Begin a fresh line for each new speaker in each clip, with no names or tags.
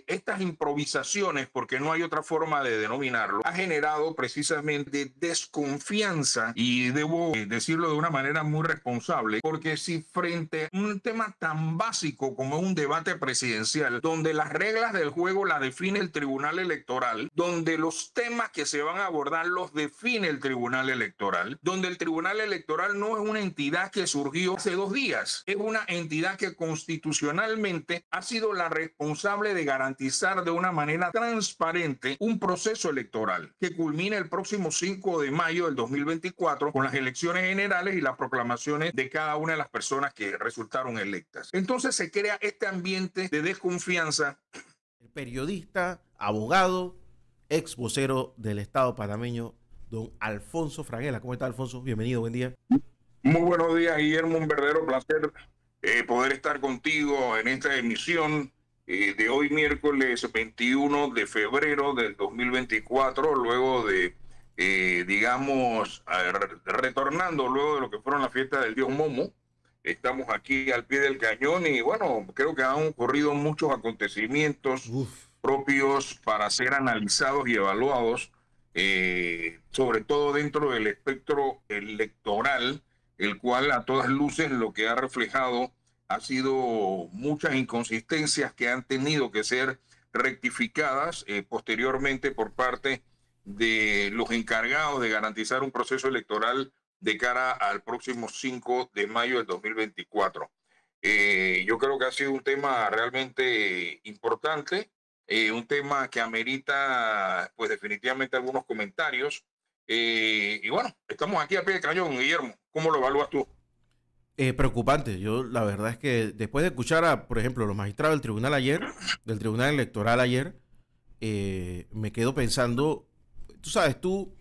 Estas improvisaciones, porque no hay otra forma de denominarlo, ha generado precisamente desconfianza, y debo decirlo de una manera muy responsable, porque si frente a un tema tan básico como un debate presidencial, donde las reglas del juego las define el Tribunal Electoral, donde los temas que se van a abordar los define el Tribunal Electoral, donde el Tribunal Electoral no es una entidad que surgió hace 2 días, es una entidad que constitucionalmente ha sido la responsable de garantizar de una manera transparente un proceso electoral que culmina el próximo 5 de mayo del 2024 con las elecciones generales y las proclamaciones de cada una de las personas que resultaron electas. Entonces se crea este ambiente de desconfianza.
El periodista, abogado, ex vocero del Estado panameño, don Alfonso Fraguela. ¿Cómo está, Alfonso? Bienvenido, buen día.
Muy buenos días, Guillermo. Un verdadero placer poder estar contigo en esta emisión de hoy, miércoles 21 de febrero del 2024, luego de, retornando luego de lo que fueron las fiestas del Dios Momo. Estamos aquí al pie del cañón y bueno, creo que han ocurrido muchos acontecimientos propios para ser analizados y evaluados, sobre todo dentro del espectro electoral, el cual a todas luces lo que ha reflejado ha sido muchas inconsistencias que han tenido que ser rectificadas posteriormente por parte de los encargados de garantizar un proceso electoral de cara al próximo 5 de mayo del 2024. Yo creo que ha sido un tema realmente importante, un tema que amerita pues definitivamente algunos comentarios. Y bueno, estamos aquí a pie de cañón, Guillermo. ¿Cómo lo evalúas tú?
Preocupante. Yo la verdad es que después de escuchar a, por ejemplo, los magistrados del tribunal ayer, del tribunal electoral ayer, me quedo pensando, tú sabes, tú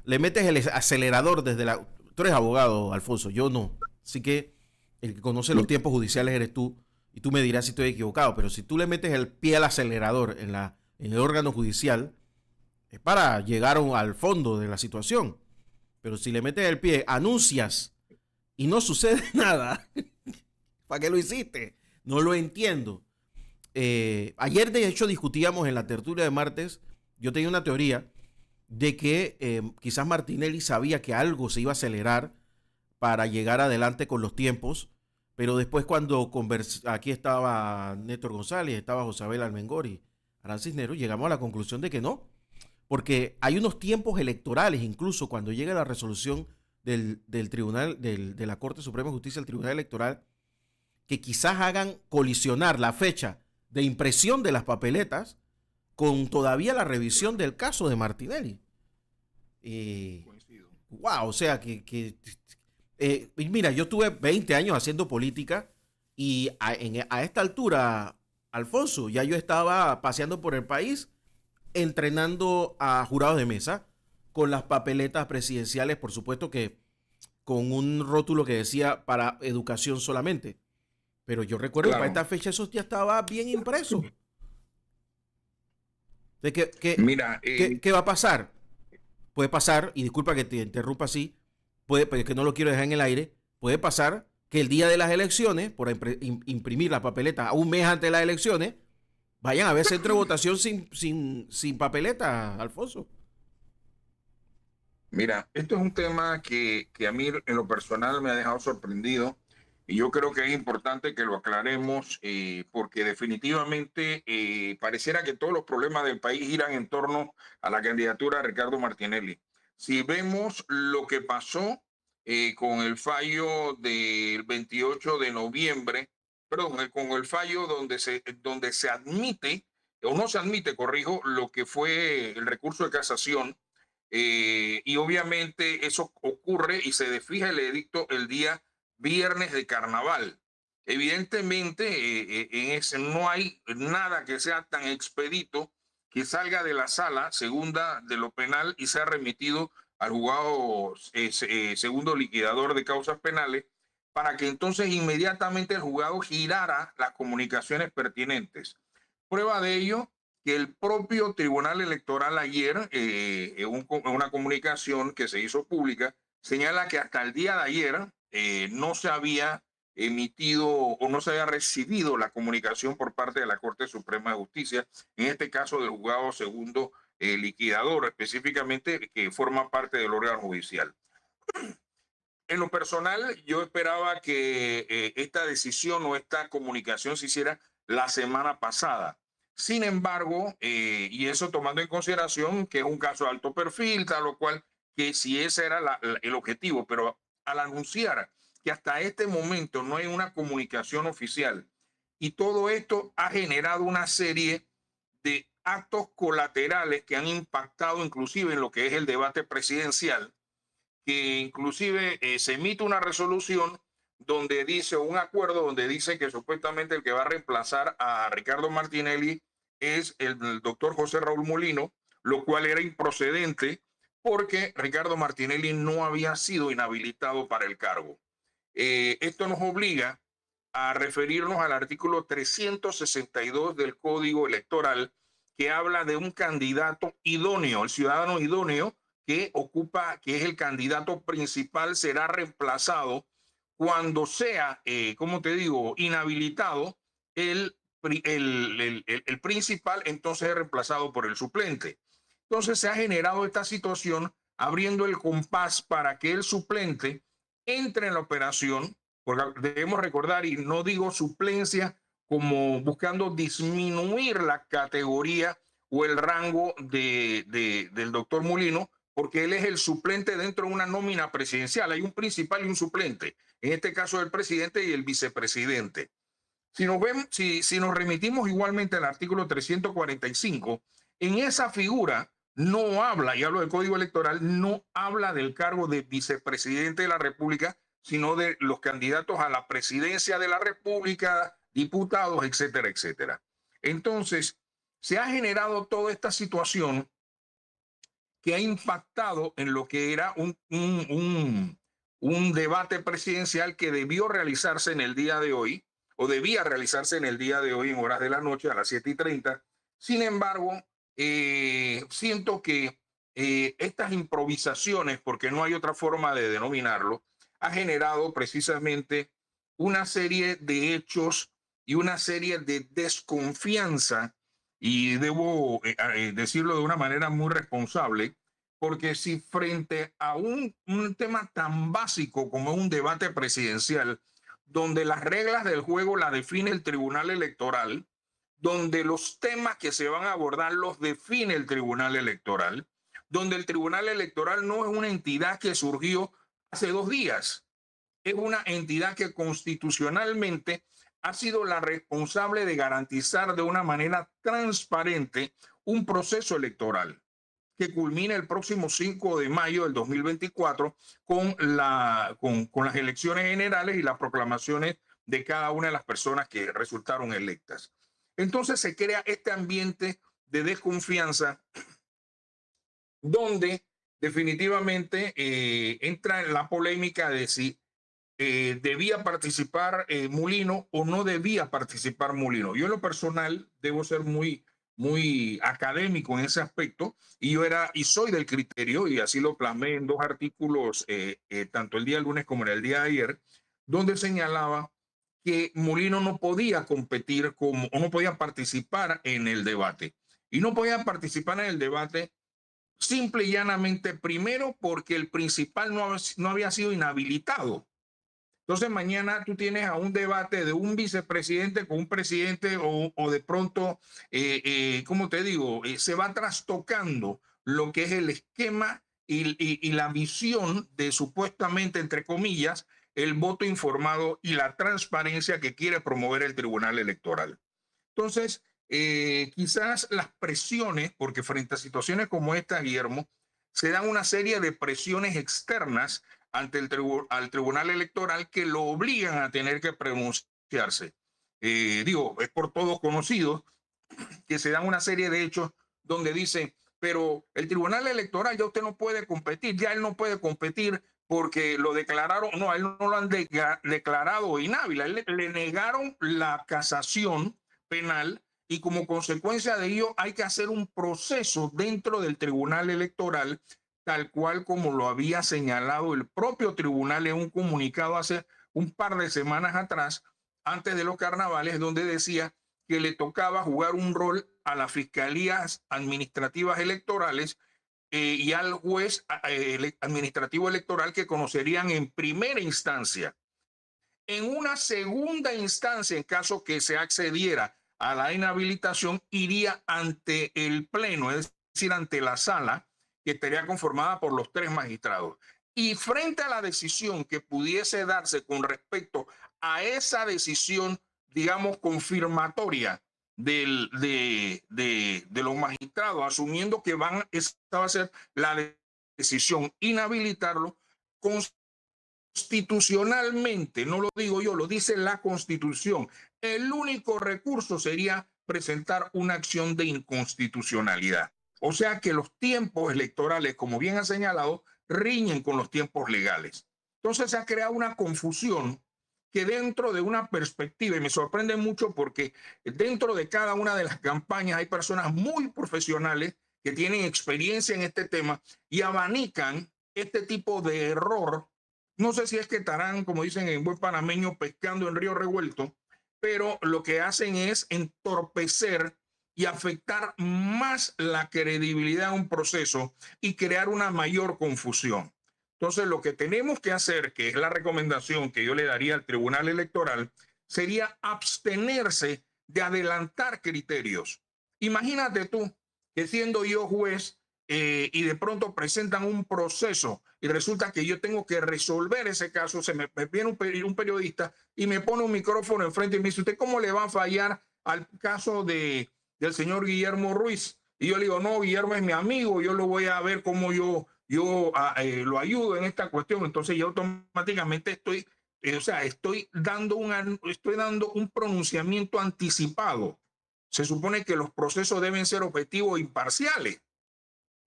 le metes el acelerador desde la... Tú eres abogado, Alfonso, yo no. Así que el que conoce los tiempos judiciales eres tú, y tú me dirás si estoy equivocado, pero si tú le metes el pie al acelerador en el órgano judicial, es para llegar al fondo de la situación. Pero si le metes el pie, anuncias y no sucede nada, ¿para qué lo hiciste? No lo entiendo. Ayer, de hecho, discutíamos en la tertulia de martes. Yo tenía una teoría de que quizás Martinelli sabía que algo se iba a acelerar para llegar adelante con los tiempos, pero después cuando aquí estaba Néstor González, estaba Josabel Almengor y Aran Cisneros, llegamos a la conclusión de que no, porque hay unos tiempos electorales, incluso cuando llega la resolución del tribunal, de la Corte Suprema de Justicia, el Tribunal Electoral, que quizás hagan colisionar la fecha de impresión de las papeletas con todavía la revisión del caso de Martinelli. Wow, o sea mira, yo tuve 20 años haciendo política y a esta altura, Alfonso, ya yo estaba paseando por el país entrenando a jurados de mesa con las papeletas presidenciales, por supuesto que con un rótulo que decía para educación solamente. Pero yo recuerdo que para esta fecha eso ya estaba bien impreso.
Mira,
¿qué va a pasar? Puede pasar, y disculpa que te interrumpa así, que no lo quiero dejar en el aire, puede pasar que el día de las elecciones, por imprimir la papeleta un mes antes de las elecciones, vayan a haber centro de votación sin papeleta, Alfonso.
Mira, esto es un tema que a mí en lo personal me ha dejado sorprendido y yo creo que es importante que lo aclaremos porque definitivamente pareciera que todos los problemas del país giran en torno a la candidatura de Ricardo Martinelli. Si vemos lo que pasó con el fallo del 28 de noviembre, perdón, con el fallo donde se admite, o no se admite, corrijo, lo que fue el recurso de casación, y obviamente eso ocurre y se desfija el edicto el día viernes de carnaval. Evidentemente, en ese no hay nada que sea tan expedito que salga de la sala segunda de lo penal y sea remitido al juzgado segundo liquidador de causas penales para que entonces inmediatamente el juzgado girara las comunicaciones pertinentes. Prueba de ello que el propio Tribunal Electoral ayer, en una comunicación que se hizo pública, señala que hasta el día de ayer no se había emitido o no se haya recibido la comunicación por parte de la Corte Suprema de Justicia, en este caso del juzgado segundo liquidador, específicamente que forma parte del órgano judicial. En lo personal, yo esperaba que esta decisión o esta comunicación se hiciera la semana pasada. Sin embargo, y eso tomando en consideración que es un caso de alto perfil, tal o cual, que si ese era el objetivo, pero al anunciar que hasta este momento no hay una comunicación oficial y todo esto ha generado una serie de actos colaterales que han impactado inclusive en lo que es el debate presidencial, que inclusive se emite una resolución donde dice, un acuerdo donde dice que supuestamente el que va a reemplazar a Ricardo Martinelli es el doctor José Raúl Mulino, lo cual era improcedente porque Ricardo Martinelli no había sido inhabilitado para el cargo. Esto nos obliga a referirnos al artículo 362 del Código Electoral, que habla de un candidato idóneo, el ciudadano idóneo, que es el candidato principal, será reemplazado cuando sea, como te digo, inhabilitado el principal, entonces es reemplazado por el suplente. Entonces se ha generado esta situación abriendo el compás para que el suplente entre en la operación, porque debemos recordar, y no digo suplencia como buscando disminuir la categoría o el rango del doctor Mulino, porque él es el suplente dentro de una nómina presidencial. Hay un principal y un suplente, en este caso el presidente y el vicepresidente. Si nos remitimos igualmente al artículo 345, en esa figura no habla, y hablo del Código Electoral, no habla del cargo de vicepresidente de la República, sino de los candidatos a la presidencia de la República, diputados, etcétera, etcétera. Entonces, se ha generado toda esta situación que ha impactado en lo que era un debate presidencial que debió realizarse en el día de hoy, o debía realizarse en el día de hoy en horas de la noche a las 7:30. Sin embargo, siento que estas improvisaciones, porque no hay otra forma de denominarlo, ha generado precisamente una serie de hechos y una serie de desconfianza, y debo decirlo de una manera muy responsable, porque si frente a un tema tan básico como un debate presidencial, donde las reglas del juego las define el Tribunal Electoral, donde los temas que se van a abordar los define el Tribunal Electoral, donde el Tribunal Electoral no es una entidad que surgió hace 2 días, es una entidad que constitucionalmente ha sido la responsable de garantizar de una manera transparente un proceso electoral que culmina el próximo 5 de mayo del 2024 con las elecciones generales y las proclamaciones de cada una de las personas que resultaron electas. Entonces se crea este ambiente de desconfianza donde definitivamente entra en la polémica de si debía participar Mulino o no debía participar Mulino. Yo en lo personal debo ser muy académico en ese aspecto, y yo soy del criterio, y así lo plasmé en 2 artículos, tanto el día lunes como en el día de ayer, donde señalaba que Mulino no podía competir o no podía participar en el debate. Y no podía participar en el debate simple y llanamente, primero porque el principal no había sido inhabilitado. Entonces mañana tú tienes a un debate de un vicepresidente con un presidente o de pronto, ¿cómo te digo? Se va trastocando lo que es el esquema y la visión de supuestamente, entre comillas, el voto informado y la transparencia que quiere promover el Tribunal Electoral. Entonces, quizás las presiones, porque frente a situaciones como esta, Guillermo, se dan una serie de presiones externas ante al Tribunal Electoral que lo obligan a tener que pronunciarse. Es por todos conocido que se dan una serie de hechos donde dicen, pero el Tribunal Electoral ya usted no puede competir, ya él no puede competir porque lo declararon, no, a él no lo han declarado inhábil, a él le negaron la casación penal, y como consecuencia de ello hay que hacer un proceso dentro del Tribunal Electoral, tal cual como lo había señalado el propio tribunal en un comunicado hace un par de semanas atrás, antes de los carnavales, donde decía que le tocaba jugar un rol a las fiscalías administrativas electorales y al juez administrativo electoral que conocerían en primera instancia. En una segunda instancia, en caso que se accediera a la inhabilitación, iría ante el pleno, es decir, ante la sala, que estaría conformada por los 3 magistrados. Y frente a la decisión que pudiese darse con respecto a esa decisión, digamos, confirmatoria de los magistrados, asumiendo que esta va a ser la decisión, inhabilitarlo, constitucionalmente, no lo digo yo, lo dice la Constitución, el único recurso sería presentar una acción de inconstitucionalidad. O sea que los tiempos electorales, como bien ha señalado, riñen con los tiempos legales. Entonces se ha creado una confusión que dentro de una perspectiva, y me sorprende mucho porque dentro de cada una de las campañas hay personas muy profesionales que tienen experiencia en este tema y abanican este tipo de error. No sé si es que estarán, como dicen en buen panameño, pescando en río revuelto, pero lo que hacen es entorpecer y afectar más la credibilidad de un proceso y crear una mayor confusión. Entonces, lo que tenemos que hacer, que es la recomendación que yo le daría al Tribunal Electoral, sería abstenerse de adelantar criterios. Imagínate tú que siendo yo juez y de pronto presentan un proceso y resulta que yo tengo que resolver ese caso, se me viene un periodista y me pone un micrófono enfrente y me dice, ¿usted cómo le va a fallar al caso del señor Guillermo Ruiz? Y yo le digo, no, Guillermo es mi amigo, yo lo voy a ver cómo yo lo ayudo en esta cuestión. Entonces yo automáticamente estoy dando un pronunciamiento anticipado. Se supone que los procesos deben ser objetivos e imparciales.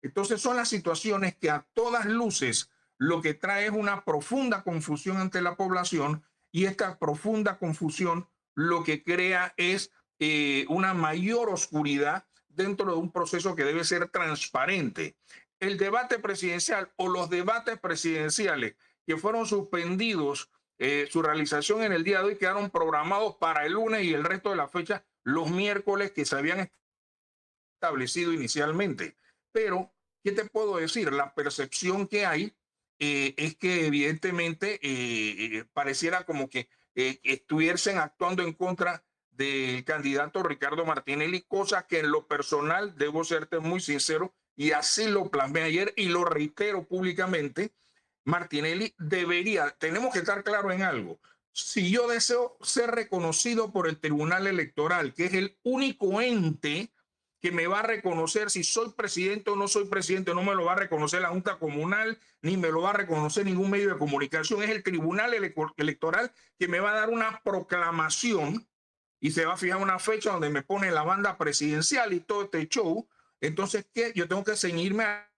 Entonces son las situaciones que a todas luces lo que trae es una profunda confusión ante la población, y esta profunda confusión lo que crea es una mayor oscuridad dentro de un proceso que debe ser transparente. El debate presidencial o los debates presidenciales que fueron suspendidos, su realización en el día de hoy, quedaron programados para el lunes y el resto de la fecha los miércoles que se habían establecido inicialmente. Pero, ¿qué te puedo decir? La percepción que hay es que evidentemente pareciera como que estuviesen actuando en contra del candidato Ricardo Martinelli, cosa que en lo personal, debo serte muy sincero, y así lo plasmé ayer y lo reitero públicamente, Martinelli tenemos que estar claros en algo. Si yo deseo ser reconocido por el Tribunal Electoral, que es el único ente que me va a reconocer si soy presidente o no soy presidente, no me lo va a reconocer la Junta Comunal, ni me lo va a reconocer ningún medio de comunicación, es el Tribunal Electoral que me va a dar una proclamación y se va a fijar una fecha donde me pone la banda presidencial y todo este show. Entonces, ¿qué? Yo tengo que ceñirme a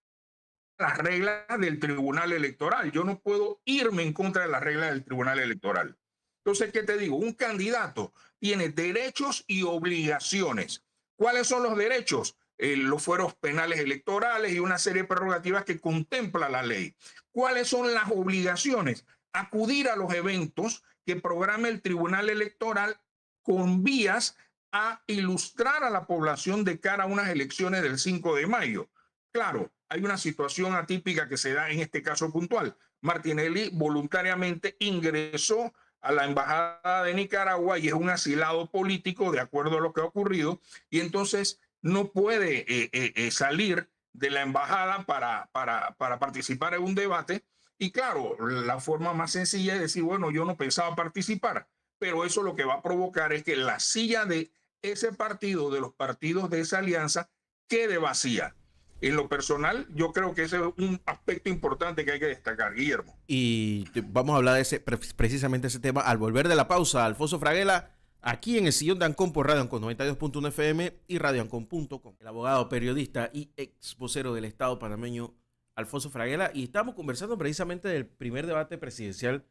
las reglas del Tribunal Electoral. Yo no puedo irme en contra de las reglas del Tribunal Electoral. Entonces, ¿qué te digo? Un candidato tiene derechos y obligaciones. ¿Cuáles son los derechos? Los fueros penales electorales y una serie de prerrogativas que contempla la ley. ¿Cuáles son las obligaciones? Acudir a los eventos que programe el Tribunal Electoral con vías a ilustrar a la población de cara a unas elecciones del 5 de mayo. Claro, hay una situación atípica que se da en este caso puntual. Martinelli voluntariamente ingresó a la embajada de Nicaragua y es un asilado político de acuerdo a lo que ha ocurrido, y entonces no puede salir de la embajada para participar en un debate. Y claro, la forma más sencilla es decir, bueno, yo no pensaba participar, pero eso lo que va a provocar es que la silla de ese partido, de los partidos de esa alianza, quede vacía. En lo personal, yo creo que ese es un aspecto importante que hay que destacar, Guillermo.
Y vamos a hablar de precisamente ese tema al volver de la pausa. Alfonso Fraguela, aquí en el sillón de Ancon por Radio Ancon 92.1 FM y radioancon.com. El abogado, periodista y ex vocero del Estado panameño, Alfonso Fraguela, y estamos conversando precisamente del primer debate presidencial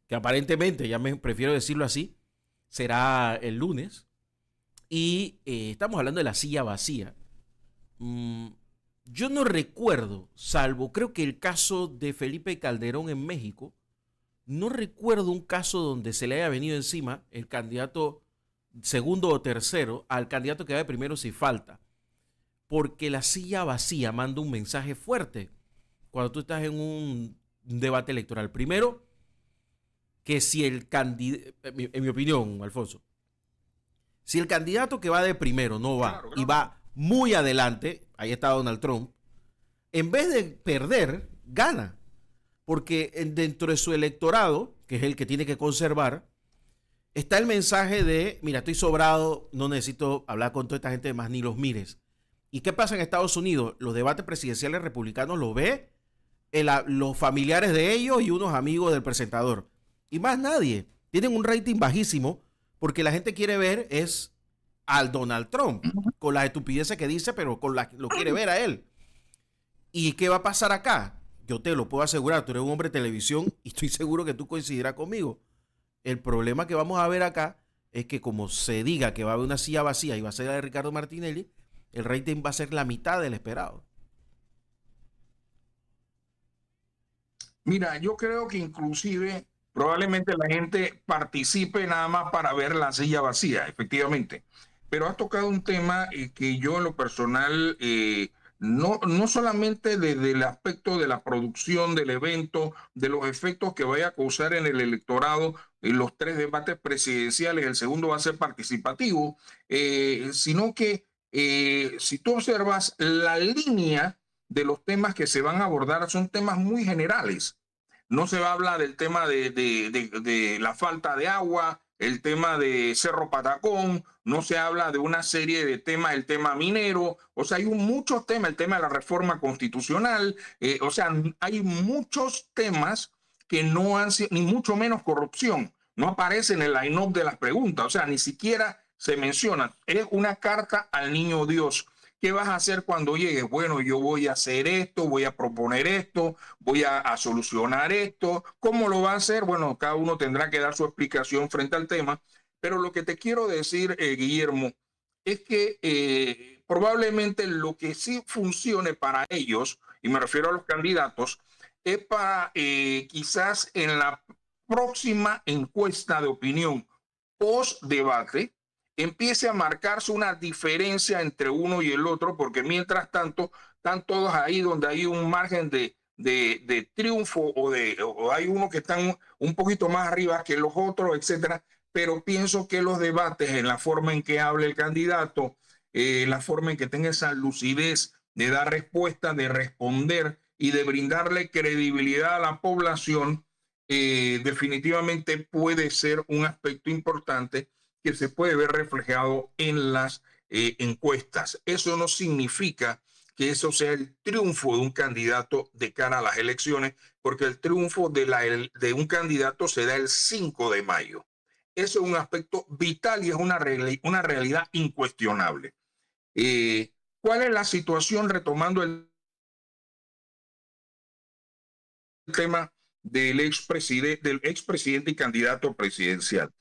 que aparentemente, ya me prefiero decirlo así, será el lunes. Y estamos hablando de la silla vacía. Yo no recuerdo, salvo creo que el caso de Felipe Calderón en México, no recuerdo un caso donde se le haya venido encima el candidato segundo o tercero al candidato que va de primero si falta. Porque la silla vacía manda un mensaje fuerte cuando tú estás en un debate electoral. Primero, que si el candidato, en mi opinión, Alfonso, si el candidato que va de primero no va, claro, y va muy adelante, ahí está Donald Trump, en vez de perder, gana. Porque dentro de su electorado, que es el que tiene que conservar, está el mensaje de, mira, estoy sobrado, no necesito hablar con toda esta gente más, ni los mires. ¿Y qué pasa en Estados Unidos? Los debates presidenciales republicanos los ve los familiares de ellos y unos amigos del presentador. Y más nadie. Tienen un rating bajísimo porque la gente quiere ver es al Donald Trump, con las estupideces que dice, pero lo quiere ver a él. ¿Y qué va a pasar acá? Yo te lo puedo asegurar, tú eres un hombre de televisión y estoy seguro que tú coincidirás conmigo. El problema que vamos a ver acá es que como se diga que va a haber una silla vacía y va a ser la de Ricardo Martinelli, el rating va a ser la mitad del esperado.
Mira, yo creo que inclusive probablemente la gente participe nada más para ver la silla vacía, efectivamente. Pero has tocado un tema que yo en lo personal, no solamente desde el aspecto de la producción del evento, de los efectos que vaya a causar en el electorado, en los 3 debates presidenciales, el segundo va a ser participativo, sino que si tú observas la línea de los temas que se van a abordar, son temas muy generales. No se va a hablar del tema de la falta de agua, el tema de Cerro Patacón, no se habla de una serie de temas, el tema minero, o sea, hay muchos temas, el tema de la reforma constitucional, o sea, hay muchos temas que no han sido, ni mucho menos corrupción, no aparecen en el line-up de las preguntas, o sea, ni siquiera se menciona, es una carta al niño Dios. ¿Qué vas a hacer cuando llegues? Bueno, yo voy a hacer esto, voy a proponer esto, voy a solucionar esto. ¿Cómo lo va a hacer? Bueno, cada uno tendrá que dar su explicación frente al tema. Pero lo que te quiero decir, Guillermo, es que probablemente lo que sí funcione para ellos, y me refiero a los candidatos, es para quizás en la próxima encuesta de opinión post-debate, empiece a marcarse una diferencia entre uno y el otro, porque mientras tanto están todos ahí donde hay un margen de triunfo o hay unos que están un poquito más arriba que los otros, etcétera. Pero pienso que los debates, en la forma en que hable el candidato, la forma en que tenga esa lucidez de dar respuesta, de responder y de brindarle credibilidad a la población, definitivamente puede ser un aspecto importante que se puede ver reflejado en las encuestas. Eso no significa que eso sea el triunfo de un candidato de cara a las elecciones, porque el triunfo de un candidato se da el 5 de mayo. Eso es un aspecto vital y es una realidad incuestionable. ¿Cuál es la situación, retomando el tema del expresidente y candidato presidencial?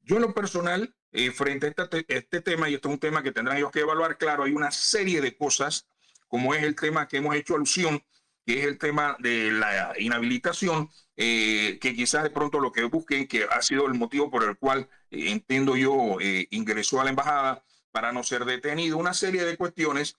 Yo en lo personal, frente a este tema, y esto es un tema que tendrán ellos que evaluar, claro, hay una serie de cosas, como es el tema que hemos hecho alusión, que es el tema de la inhabilitación, que quizás de pronto lo que busquen, que ha sido el motivo por el cual, entiendo yo, ingresó a la embajada para no ser detenido, una serie de cuestiones,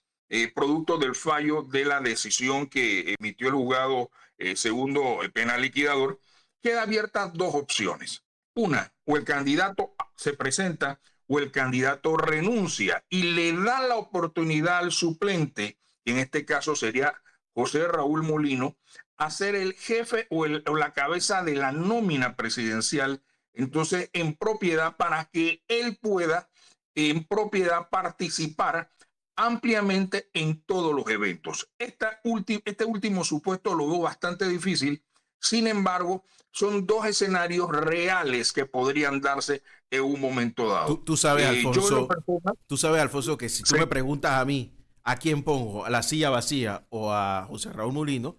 producto del fallo de la decisión que emitió el juzgado segundo penal liquidador. Queda abiertas 2 opciones. Una, o el candidato se presenta o el candidato renuncia y le da la oportunidad al suplente, que en este caso sería José Raúl Mulino, a ser el jefe o la cabeza de la nómina presidencial, entonces en propiedad, para que él pueda en propiedad participar ampliamente en todos los eventos. Este último supuesto lo veo bastante difícil. Sin embargo, son 2 escenarios reales que podrían darse en un momento dado.
Tú sabes, Alfonso, que si tú me preguntas a mí a quién pongo, a la silla vacía o a José Raúl Mulino,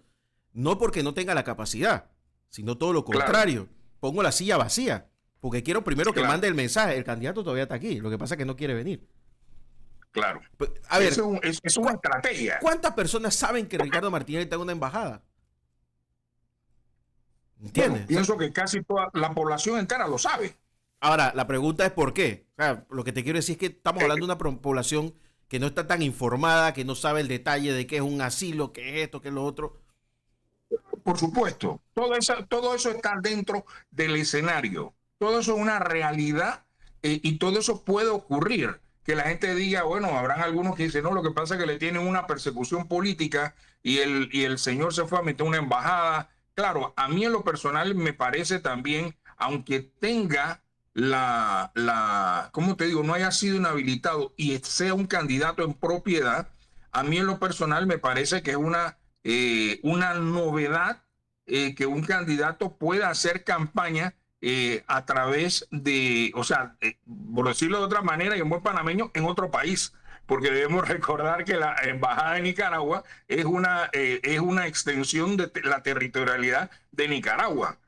no porque no tenga la capacidad, sino todo lo contrario. Claro. Pongo la silla vacía, porque quiero primero que mande el mensaje. El candidato todavía está aquí, lo que pasa es que no quiere venir.
Claro.
A ver,
es una estrategia.
¿Cuántas personas saben que Ricardo Martinelli está en una embajada?
Bueno,
¿Entiendes?
pienso que casi toda la población entera lo sabe.
Ahora, la pregunta es ¿por qué? O sea, lo que te quiero decir es que estamos
Eh,
hablando de una población que no está tan informada, que no sabe el detalle de qué es un asilo, qué es esto, qué es lo otro.
por supuesto, todo eso está dentro del escenario. Todo eso es una realidad y todo eso puede ocurrir. Que la gente diga, bueno, habrán algunos que dicen, no, lo que pasa es que le tienen una persecución política y el señor se fue a meter una embajada. Claro, a mí en lo personal me parece también, aunque tenga ¿cómo te digo? No haya sido inhabilitado y sea un candidato en propiedad, a mí en lo personal me parece que es una novedad que un candidato pueda hacer campaña a través de, o sea, por decirlo de otra manera y en buen panameño, en otro país. Porque debemos recordar que la embajada de Nicaragua es una extensión de la territorialidad de Nicaragua.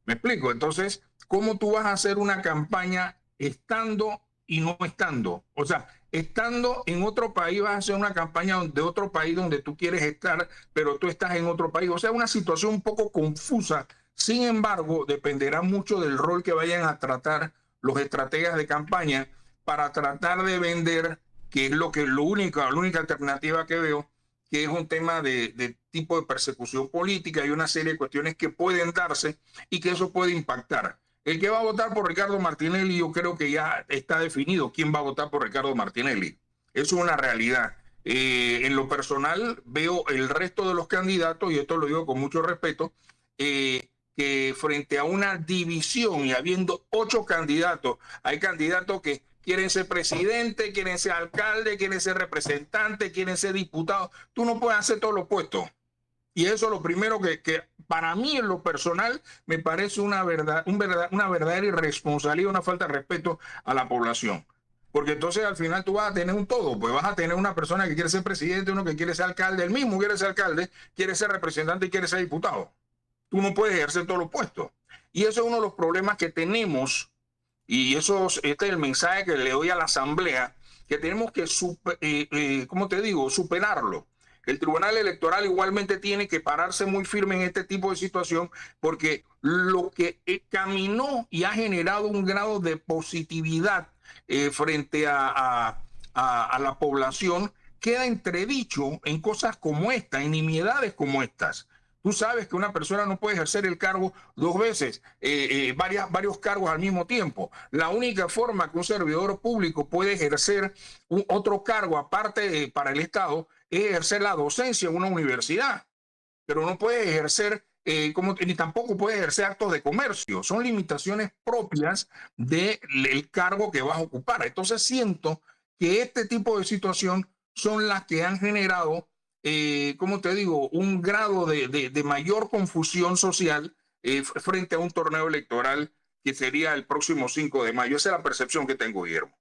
¿Me explico? Entonces, ¿cómo tú vas a hacer una campaña estando y no estando? O sea, estando en otro país vas a hacer una campaña de otro país donde tú quieres estar, pero tú estás en otro país. O sea, una situación un poco confusa. Sin embargo, dependerá mucho del rol que vayan a tratar los estrategas de campaña para tratar de vender, que es la única alternativa que veo, que es un tema de tipo de persecución política y una serie de cuestiones que pueden darse y que eso puede impactar. El que va a votar por Ricardo Martinelli, yo creo que ya está definido quién va a votar por Ricardo Martinelli. Eso es una realidad. En lo personal, veo el resto de los candidatos, y esto lo digo con mucho respeto, que frente a una división y habiendo 8 candidatos, hay candidatos que quieren ser presidente, quieren ser alcalde, quieren ser representante, quieren ser diputado. Tú no puedes hacer todos los puestos. Y eso es lo primero que para mí en lo personal me parece una verdadera irresponsabilidad, una falta de respeto a la población. Porque entonces al final tú vas a tener un todo, pues vas a tener una persona que quiere ser presidente, uno que quiere ser alcalde, el mismo quiere ser alcalde, quiere ser representante y quiere ser diputado. Tú no puedes ejercer todos los puestos. Y eso es uno de los problemas que tenemos, y este es el mensaje que le doy a la Asamblea, que tenemos que, ¿cómo te digo?, superarlo. El Tribunal Electoral igualmente tiene que pararse muy firme en este tipo de situación, porque lo que caminó y ha generado un grado de positividad frente a la población queda entredicho en cosas como esta, en nimiedades como estas. Tú sabes que una persona no puede ejercer el cargo 2 veces, varios cargos al mismo tiempo. La única forma que un servidor público puede ejercer otro cargo aparte para el Estado es ejercer la docencia en una universidad, pero no puede ejercer, ni tampoco puede ejercer actos de comercio. Son limitaciones propias del cargo que vas a ocupar. Entonces siento que este tipo de situación son las que han generado ¿cómo te digo?, un grado de mayor confusión social frente a un torneo electoral que sería el próximo 5 de mayo. Esa es la percepción que tengo, Guillermo.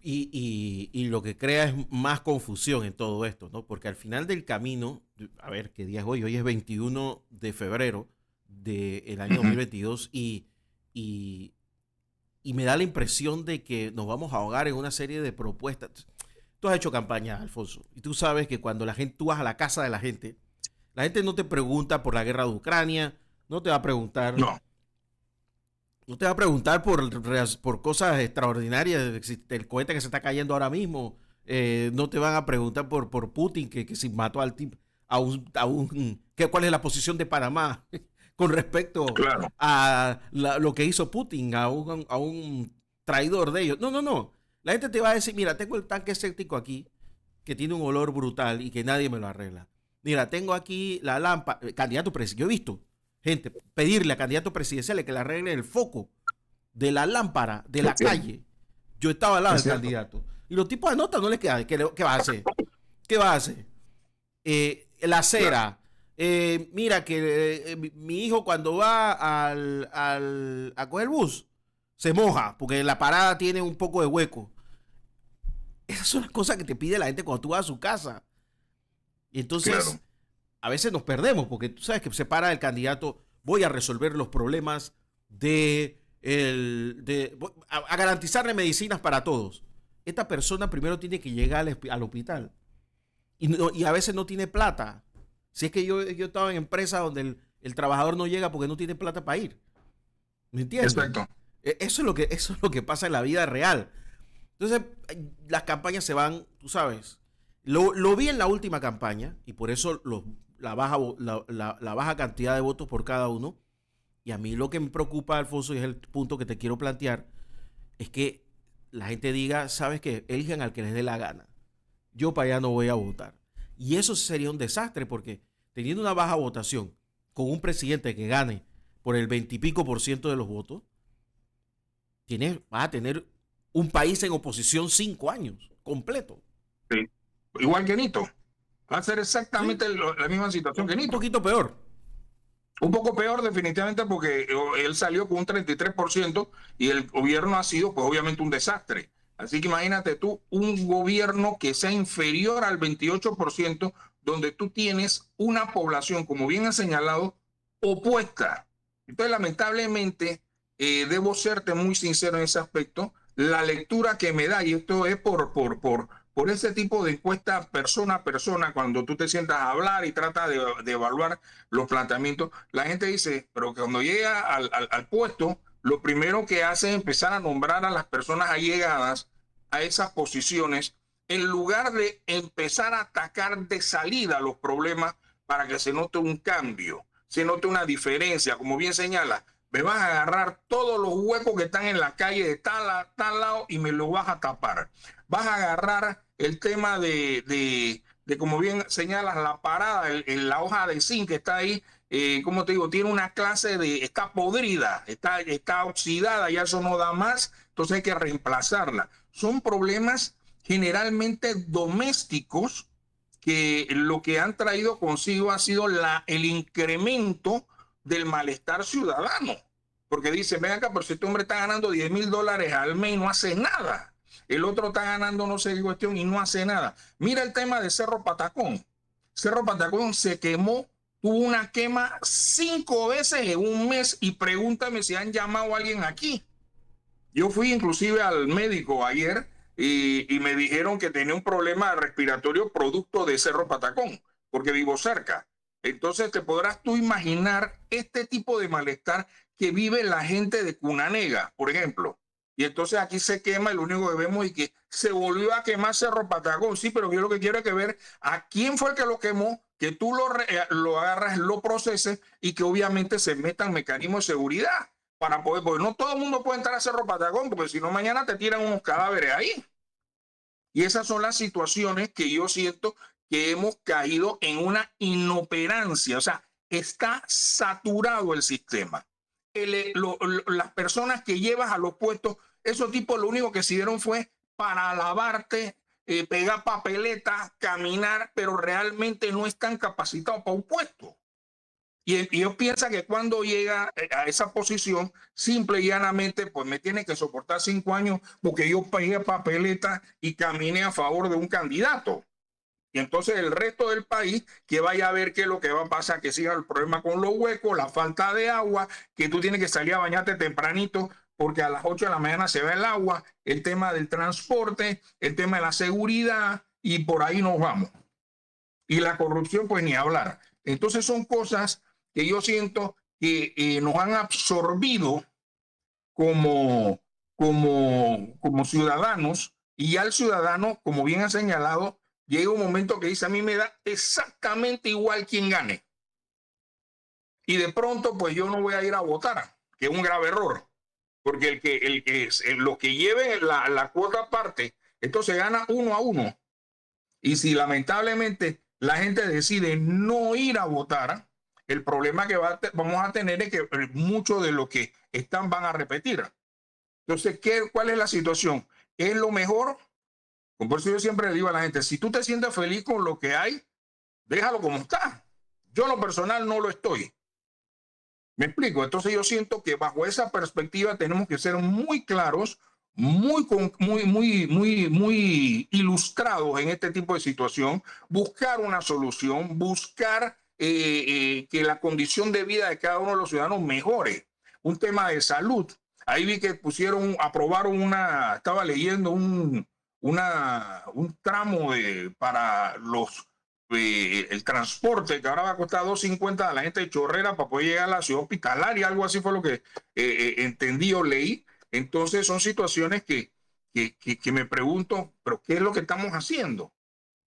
Y lo que crea es más confusión en todo esto, ¿no? Porque al final del camino, a ver, ¿qué día es hoy? Hoy es 21 de febrero del año 2022 y me da la impresión de que nos vamos a ahogar en una serie de propuestas. Tú has hecho campaña, Alfonso, y tú sabes que cuando tú vas a la casa de la gente no te pregunta por la guerra de Ucrania, no te va a preguntar,
No.
no te va a preguntar por cosas extraordinarias, el cohete que se está cayendo ahora mismo, no te van a preguntar por Putin, que si mató al tipo, cuál es la posición de Panamá con respecto
Claro.
a lo que hizo Putin, a un traidor de ellos. No. La gente te va a decir, mira, tengo el tanque séptico aquí, que tiene un olor brutal y que nadie me lo arregla. Mira, tengo aquí la lámpara, candidato presidencial. Yo he visto gente pedirle a candidatos presidenciales que le arreglen el foco de la lámpara de la calle. Yo estaba al lado del candidato. Y los tipos de nota no les queda. ¿Qué va a hacer? ¿Qué va a hacer? La acera. Mira que mi hijo cuando va a coger el bus se moja porque la parada tiene un poco de hueco. Esas son las cosas que te pide la gente cuando tú vas a su casa. Y entonces, a veces nos perdemos porque tú sabes que se para el candidato, voy a resolver los problemas a garantizarle medicinas para todos. Esta persona primero tiene que llegar al hospital y a veces no tiene plata. Si es que yo estaba en empresas donde el trabajador no llega porque no tiene plata para ir. ¿Me entiendes?
Exacto.
Eso es lo que pasa en la vida real. Entonces, las campañas se van, tú sabes. Lo vi en la última campaña y por eso la baja cantidad de votos por cada uno. Y a mí lo que me preocupa, Alfonso, y es el punto que te quiero plantear, es que la gente diga, sabes que elijan al que les dé la gana. Yo para allá no voy a votar. Y eso sería un desastre porque teniendo una baja votación con un presidente que gane por el 20 y pico % de los votos, vas a tener un país en oposición 5 años completo.
Sí. Igual que Nito. Va a ser exactamente
Sí.
la misma situación que Nito.
Un poquito peor.
Un poco peor definitivamente porque él salió con un 33% y el gobierno ha sido pues obviamente un desastre. Así que imagínate tú un gobierno que sea inferior al 28%, donde tú tienes una población, como bien ha señalado, opuesta. Entonces, lamentablemente, debo serte muy sincero en ese aspecto, la lectura que me da, y esto es por ese tipo de encuesta persona a persona, cuando tú te sientas a hablar y tratas de evaluar los planteamientos, la gente dice, pero que cuando llega al puesto, lo primero que hace es empezar a nombrar a las personas allegadas a esas posiciones, en lugar de empezar a atacar de salida los problemas para que se note un cambio, se note una diferencia, como bien señala. Me vas a agarrar todos los huecos que están en la calle de tal lado y me los vas a tapar. Vas a agarrar el tema de como bien señalas, la parada, la hoja de zinc que está ahí, como te digo, tiene una clase está podrida, está oxidada, ya eso no da más, entonces hay que reemplazarla. Son problemas generalmente domésticos que lo que han traído consigo ha sido el incremento del malestar ciudadano. Porque dice, ven acá, pero si este hombre está ganando $10,000 al mes y no hace nada. El otro está ganando no sé qué cuestión y no hace nada. Mira el tema de Cerro Patacón. Cerro Patacón se quemó, tuvo una quema 5 veces en un mes y pregúntame si han llamado a alguien aquí. Yo fui inclusive al médico ayer y me dijeron que tenía un problema respiratorio producto de Cerro Patacón, porque vivo cerca. Entonces te podrás tú imaginar este tipo de malestar que vive la gente de Cunanega, por ejemplo. Y entonces aquí se quema y lo único que vemos es que se volvió a quemar Cerro Patacón. Sí, pero yo lo que quiero es que ver a quién fue el que lo quemó, que tú lo agarras, lo proceses y que obviamente se metan mecanismos de seguridad para poder, porque no todo el mundo puede entrar a Cerro Patacón, porque si no mañana te tiran unos cadáveres ahí. Y esas son las situaciones que yo siento que hemos caído en una inoperancia, o sea, está saturado el sistema. Las personas que llevas a los puestos, esos tipos lo único que sirvieron fue para lavarte, pegar papeletas, caminar, pero realmente no están capacitados para un puesto. Y ellos piensan que cuando llega a esa posición, simple y llanamente, pues me tiene que soportar 5 años porque yo pegué papeleta y caminé a favor de un candidato. Y entonces el resto del país que vaya a ver qué es lo que va a pasar, que siga el problema con los huecos, la falta de agua, que tú tienes que salir a bañarte tempranito porque a las 8 de la mañana se va el agua, el tema del transporte, el tema de la seguridad y por ahí nos vamos. Y la corrupción, pues ni hablar. Entonces son cosas que yo siento que nos han absorbido como ciudadanos, y ya el ciudadano, como bien ha señalado, llega un momento que dice, a mí me da exactamente igual quien gane. Y de pronto, pues yo no voy a ir a votar, que es un grave error, porque los que lleven la cuota aparte, esto se gana 1-1. Y si lamentablemente la gente decide no ir a votar, el problema que vamos a tener es que muchos de los que están van a repetir. Entonces, ¿cuál es la situación? ¿Es lo mejor? Por eso yo siempre le digo a la gente, si tú te sientes feliz con lo que hay, déjalo como está. Yo en lo personal no lo estoy. ¿Me explico? Entonces yo siento que bajo esa perspectiva tenemos que ser muy claros, muy ilustrados en este tipo de situación, buscar una solución, buscar que la condición de vida de cada uno de los ciudadanos mejore. Un tema de salud. Ahí vi que aprobaron estaba leyendo un tramo para los el transporte que ahora va a costar 2.50 a la gente de Chorrera para poder llegar a la ciudad hospitalaria, algo así fue lo que entendí o leí. Entonces son situaciones que me pregunto, pero ¿qué es lo que estamos haciendo?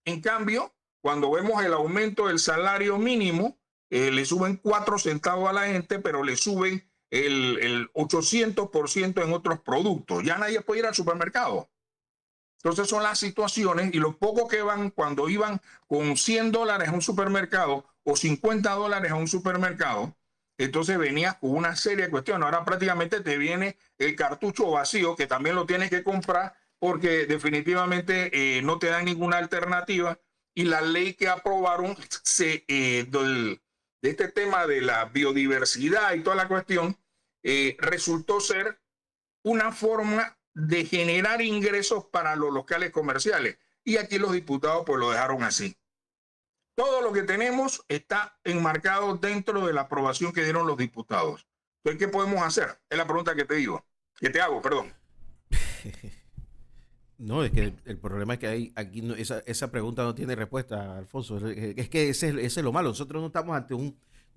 En cambio, cuando vemos el aumento del salario mínimo, le suben 4 centavos a la gente, pero le suben el 800% en otros productos. Ya nadie puede ir al supermercado. Entonces son las situaciones y los pocos que van cuando iban con $100 a un supermercado o $50 a un supermercado, entonces venías con una serie de cuestiones. Ahora prácticamente te viene el cartucho vacío que también lo tienes que comprar porque definitivamente no te dan ninguna alternativa y la ley que aprobaron de este tema de la biodiversidad y toda la cuestión resultó ser una forma de generar ingresos para los locales comerciales. Y aquí los diputados pues lo dejaron así. Todo lo que tenemos está enmarcado dentro de la aprobación que dieron los diputados. Entonces, ¿qué podemos hacer? Es la pregunta que te digo, que te hago, perdón.
No, es que el problema es que hay, aquí no, esa pregunta no tiene respuesta, Alfonso. Es que ese es lo malo. Nosotros no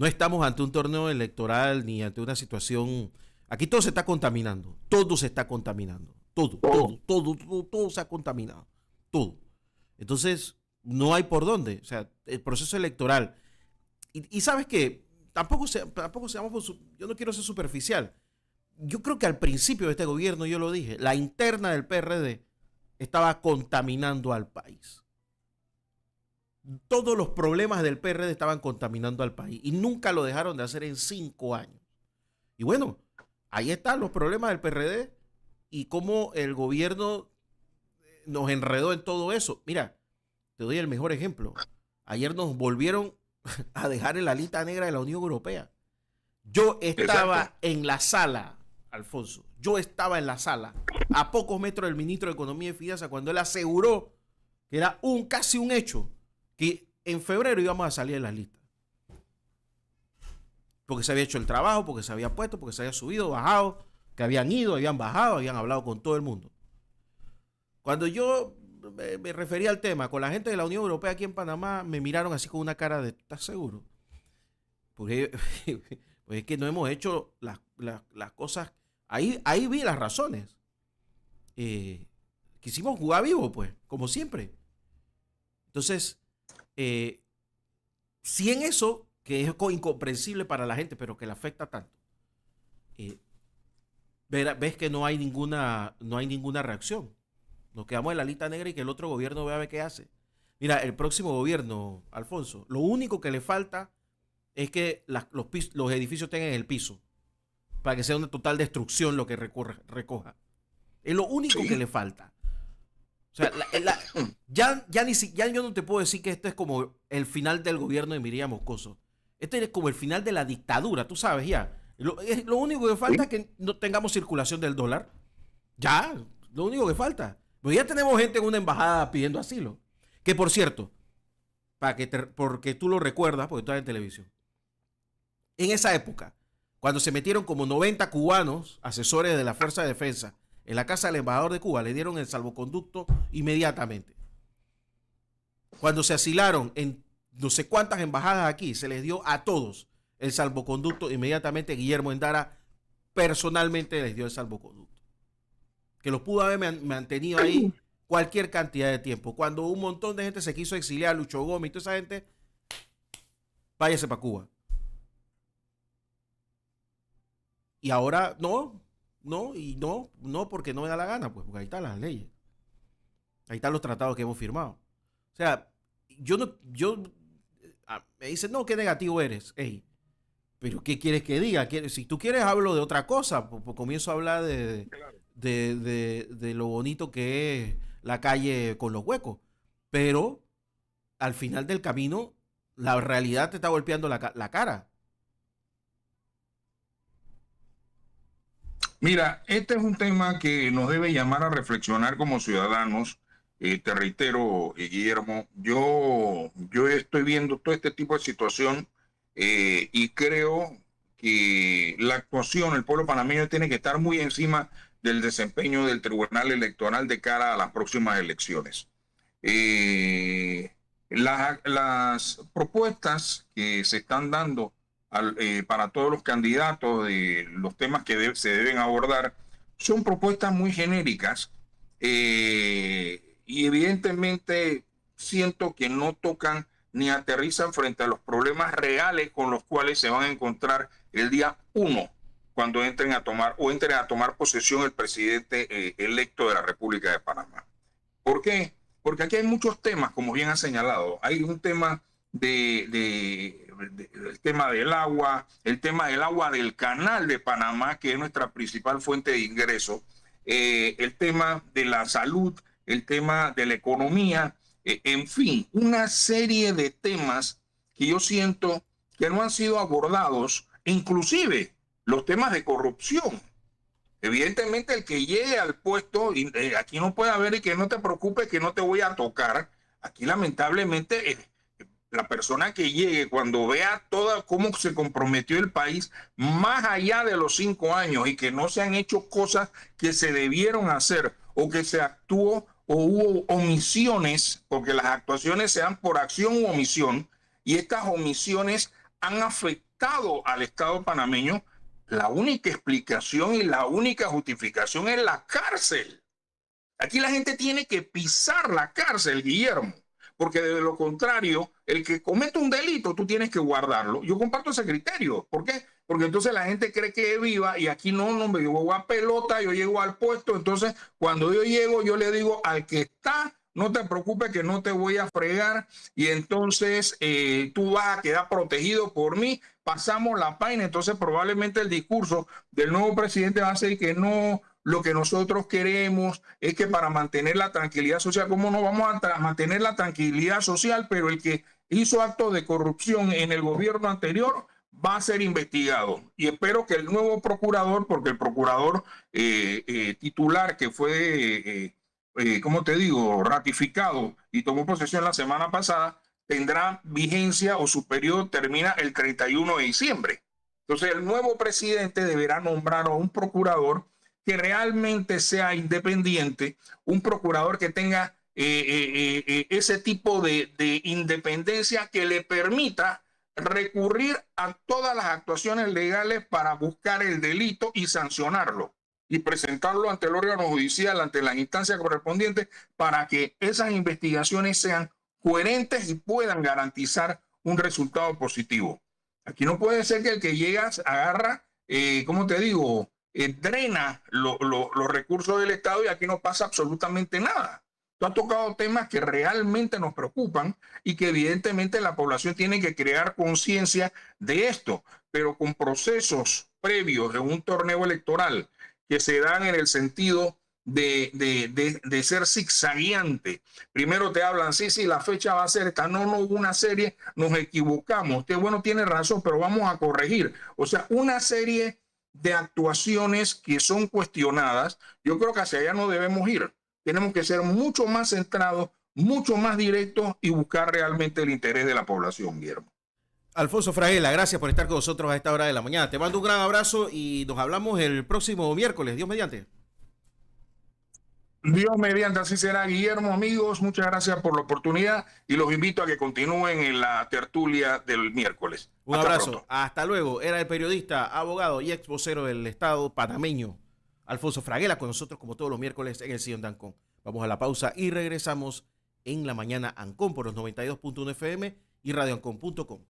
estamos ante un torneo electoral ni ante una situación. Aquí todo se está contaminando. Todo se está contaminando. Todo se ha contaminado. Todo. Entonces, no hay por dónde. O sea, el proceso electoral. Y sabes que tampoco seamos. Yo no quiero ser superficial. Yo creo que al principio de este gobierno, yo lo dije, la interna del PRD estaba contaminando al país. Todos los problemas del PRD estaban contaminando al país y nunca lo dejaron de hacer en 5 años. Y bueno, ahí están los problemas del PRD y cómo el gobierno nos enredó en todo eso. Mira, te doy el mejor ejemplo. Ayer nos volvieron a dejar en la lista negra de la Unión Europea. Yo estaba en la sala, Alfonso. Yo estaba en la sala, a pocos metros del ministro de Economía y Finanzas, cuando él aseguró que era casi un hecho que en febrero íbamos a salir de las listas. Porque se había hecho el trabajo, porque se había puesto, porque se había subido, bajado, que habían ido, habían bajado, habían hablado con todo el mundo. Cuando yo me refería al tema con la gente de la Unión Europea aquí en Panamá, me miraron así con una cara de ¿estás seguro? Porque pues es que no hemos hecho las cosas. Ahí vi las razones. Quisimos jugar vivo, pues, como siempre. Entonces, si en eso, que es incomprensible para la gente, pero que le afecta tanto, ves que no hay ninguna reacción. Nos quedamos en la lista negra y que el otro gobierno vea a ver qué hace. Mira, el próximo gobierno, Alfonso, lo único que le falta es que los edificios tengan el piso para que sea una total destrucción lo que recoja. Es lo único que le falta. O sea, ya yo no te puedo decir que este es como el final del gobierno de Miriam Moscoso. Este es como el final de la dictadura, tú sabes, ya. Lo único que falta es que no tengamos circulación del dólar. Ya, lo único que falta. Pero ya tenemos gente en una embajada pidiendo asilo. Que por cierto, porque tú lo recuerdas, porque tú estás en televisión. En esa época, cuando se metieron como 90 cubanos, asesores de la Fuerza de Defensa, en la casa del embajador de Cuba, le dieron el salvoconducto inmediatamente. Cuando se asilaron en no sé cuántas embajadas aquí, se les dio a todos el salvoconducto inmediatamente. Guillermo Endara personalmente les dio el salvoconducto. Que los pudo haber mantenido ahí cualquier cantidad de tiempo. Cuando un montón de gente se quiso exiliar, Lucho Gómez y toda esa gente, váyase para Cuba. Y ahora no, porque no me da la gana, pues, porque ahí están las leyes. Ahí están los tratados que hemos firmado. O sea, me dicen, no, qué negativo eres. Ey, pero ¿qué quieres que diga? Si tú quieres, hablo de otra cosa. Pues comienzo a hablar de lo bonito que es la calle con los huecos. Pero al final del camino, la realidad te está golpeando la cara.
Mira, este es un tema que nos debe llamar a reflexionar como ciudadanos. Te reitero, Guillermo, yo estoy viendo todo este tipo de situación y creo que la actuación, el pueblo panameño tiene que estar muy encima del desempeño del Tribunal Electoral de cara a las próximas elecciones. La las propuestas que se están dando para todos los candidatos de los temas que se deben abordar son propuestas muy genéricas y evidentemente siento que no tocan ni aterrizan frente a los problemas reales con los cuales se van a encontrar el día 1 cuando entren a tomar posesión el presidente electo de la República de Panamá. ¿Por qué? Porque aquí hay muchos temas, como bien ha señalado. Hay un tema el tema del agua del canal de Panamá, que es nuestra principal fuente de ingreso, el tema de la salud, el tema de la economía, en fin, una serie de temas que yo siento que no han sido abordados, inclusive los temas de corrupción. Evidentemente el que llegue al puesto, aquí no puede haber y que no te preocupes que no te voy a tocar. Aquí lamentablemente la persona que llegue cuando vea cómo se comprometió el país más allá de los 5 años y que no se han hecho cosas que se debieron hacer o que se actuó o hubo omisiones, porque las actuaciones se dan por acción u omisión y estas omisiones han afectado al Estado panameño. La única explicación y la única justificación es la cárcel. Aquí la gente tiene que pisar la cárcel, Guillermo, porque de lo contrario, el que comete un delito, tú tienes que guardarlo. Yo comparto ese criterio. ¿Por qué? Porque entonces la gente cree que es viva y aquí no, yo voy a pelota, yo llego al puesto. Entonces, cuando yo llego, yo le digo al que está, no te preocupes que no te voy a fregar y entonces tú vas a quedar protegido por mí. Pasamos la página. Entonces, probablemente el discurso del nuevo presidente va a ser que no. Lo que nosotros queremos es que para mantener la tranquilidad social, ¿cómo no vamos a mantener la tranquilidad social? Pero el que hizo actos de corrupción en el gobierno anterior va a ser investigado. Y espero que el nuevo procurador, porque el procurador titular que fue, ¿cómo te digo?, ratificado y tomó posesión la semana pasada, tendrá vigencia o su periodo termina el 31 de diciembre. Entonces el nuevo presidente deberá nombrar a un procurador que realmente sea independiente, un procurador que tenga ese tipo de independencia que le permita recurrir a todas las actuaciones legales para buscar el delito y sancionarlo y presentarlo ante el órgano judicial, ante las instancias correspondientes, para que esas investigaciones sean coherentes y puedan garantizar un resultado positivo. Aquí no puede ser que el que llega agarra, ¿cómo te digo?, drena los recursos del Estado y aquí no pasa absolutamente nada. Tú has tocado temas que realmente nos preocupan y que evidentemente la población tiene que crear conciencia de esto, pero con procesos previos de un torneo electoral que se dan en el sentido de ser zigzagueante. Primero te hablan, sí, la fecha va a ser esta, no hubo una serie, nos equivocamos. Usted, bueno, tiene razón, pero vamos a corregir. O sea, una serie de actuaciones que son cuestionadas. Yo creo que hacia allá no debemos ir. Tenemos que ser mucho más centrados, mucho más directos y buscar realmente el interés de la población, Guillermo.
Alfonso Fraguela, gracias por estar con nosotros a esta hora de la mañana. Te mando un gran abrazo y nos hablamos el próximo miércoles, Dios mediante.
Dios mediante, así será, Guillermo. Amigos, muchas gracias por la oportunidad y los invito a que continúen en la tertulia del miércoles.
Un abrazo. Pronto. Hasta luego. Era el periodista, abogado y ex vocero del Estado panameño, Alfonso Fraguela, con nosotros como todos los miércoles en el Sillón de Ancon. Vamos a la pausa y regresamos en la mañana Ancon por los 92.1 FM y radioancon.com.